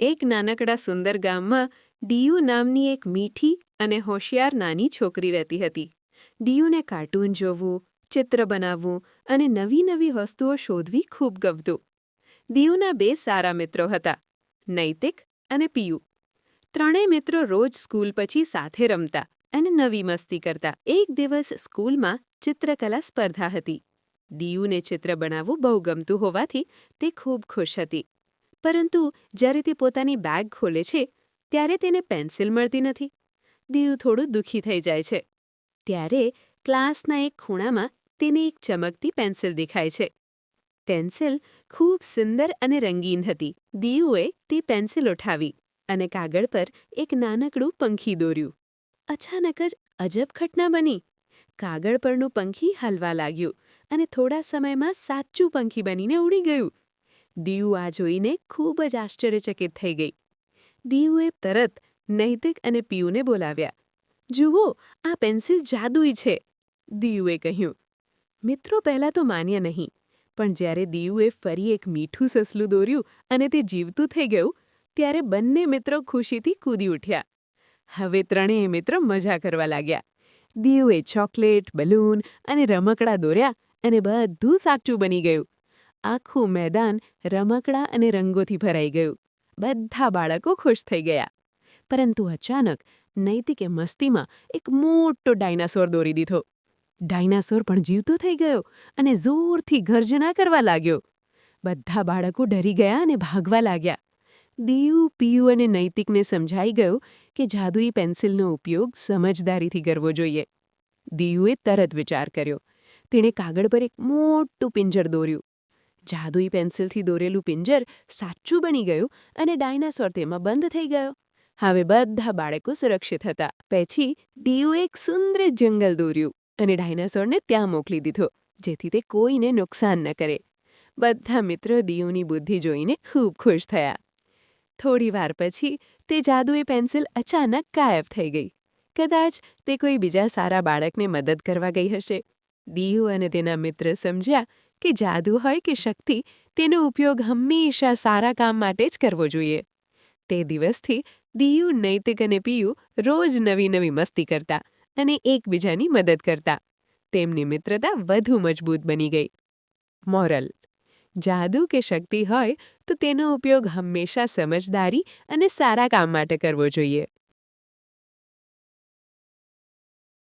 એક નાનકડા સુંદર ગામમાં ડીયુ નામની એક મીઠી અને હોશિયાર નાની છોકરી રહેતી હતી. ડીયુને કાર્ટૂન જોવું, ચિત્ર બનાવવું અને નવી નવી વસ્તુઓ શોધવી ખૂબ ગમતું. ડીયુના બે સારા મિત્રો હતા, નૈતિક અને પિયુ. ત્રણેય મિત્રો રોજ સ્કૂલ પછી સાથે રમતા અને નવી મસ્તી કરતા. એક દિવસ સ્કૂલમાં ચિત્રકલા સ્પર્ધા હતી. ડીયુને ચિત્ર બનાવવું બહુ ગમતું હોવાથી તે ખૂબ ખુશ હતી. પરંતુ જ્યારે તે પોતાની બેગ ખોલે છે ત્યારે તેને પેન્સિલ મળતી નથી. ડીયુ થોડું દુઃખી થઈ જાય છે. ત્યારે ક્લાસના એક ખૂણામાં તેને એક ચમકતી પેન્સિલ દેખાય છે. પેન્સિલ ખૂબ સુંદર અને રંગીન હતી. ડીયુએ તે પેન્સિલ ઉઠાવી અને કાગળ પર એક નાનકડું પંખી દોર્યું. અચાનક જ અજબ ઘટના બની. કાગળ પરનું પંખી હલવા લાગ્યું અને થોડા સમયમાં સાચું પંખી બનીને ઉડી ગયું. ડીયુ આ જોઈને ખૂબ જ આશ્ચર્યચકિત થઈ ગઈ. ડીયુએ તરત નૈતિક અને પિયુને બોલાવ્યા. જુઓ, આ પેન્સિલ જાદુઈ છે, ડીયુએ કહ્યું. મિત્રો પહેલાં તો માન્યા નહીં, પણ જ્યારે ડીયુએ ફરી એક મીઠું સસલું દોર્યું અને તે જીવતું થઈ ગયું, ત્યારે બંને મિત્રો ખુશીથી કૂદી ઉઠ્યા. હવે ત્રણેય મિત્રો મજા કરવા લાગ્યા. ડીયુએ ચોકલેટ, બલૂન અને રમકડાં દોર્યા અને બધું સાચું બની ગયું. આખું મેદાન રમકડાં અને રંગોથી ભરાઈ ગયું. બધા બાળકો ખુશ થઈ ગયા. પરંતુ અચાનક નૈતિકે મસ્તીમાં એક મોટો ડાયનાસોર દોરી દીધો. ડાયનાસોર પણ જીવતો થઈ ગયો અને જોરથી ગર્જના કરવા લાગ્યો. બધા બાળકો ડરી ગયા અને ભાગવા લાગ્યા. ડીયુ, પિયુ અને નૈતિકને સમજાઈ ગયું કે જાદુઈ પેન્સિલનો ઉપયોગ સમજદારીથી કરવો જોઈએ. ડીયુએ તરત વિચાર કર્યો. તેણે કાગળ પર એક મોટું પિંજર દોર્યું. જાદુઈ પેન્સિલથી દોરેલું પિંજર સાચું બની ગયું અને ડાયનાસોર તેમાં બંધ થઈ ગયો. હવે બધા બાળકો સુરક્ષિત હતા. પછી ડીયુએ એક સુંદર જંગલ દોર્યું અને ડાયનાસોરને ત્યાં મોકલી દીધો, જેથી તે કોઈને નુકસાન ન કરે. બધા મિત્રો ડીયુની બુદ્ધિ જોઈને ખૂબ ખુશ થયા. થોડી વાર પછી તે જાદુઈ પેન્સિલ અચાનક ગાયબ થઈ ગઈ. કદાચ તે કોઈ બીજા સારા બાળકને મદદ કરવા ગઈ હશે. ડીયુ અને તેના મિત્ર સમજ્યા કે જાદુ હોય કે શક્તિ, તેનો ઉપયોગ હંમેશા સારા કામ માટે જ કરવો જોઈએ. તે દિવસથી ડીયુ, નૈતિક અને પિયુ રોજ નવી નવી મસ્તી કરતા અને એકબીજાની મદદ કરતા. તેમની મિત્રતા વધુ મજબૂત બની ગઈ. મોરલ: જાદુ કે શક્તિ હોય તો તેનો ઉપયોગ હંમેશા સમજદારી અને સારા કામ માટે કરવો જોઈએ.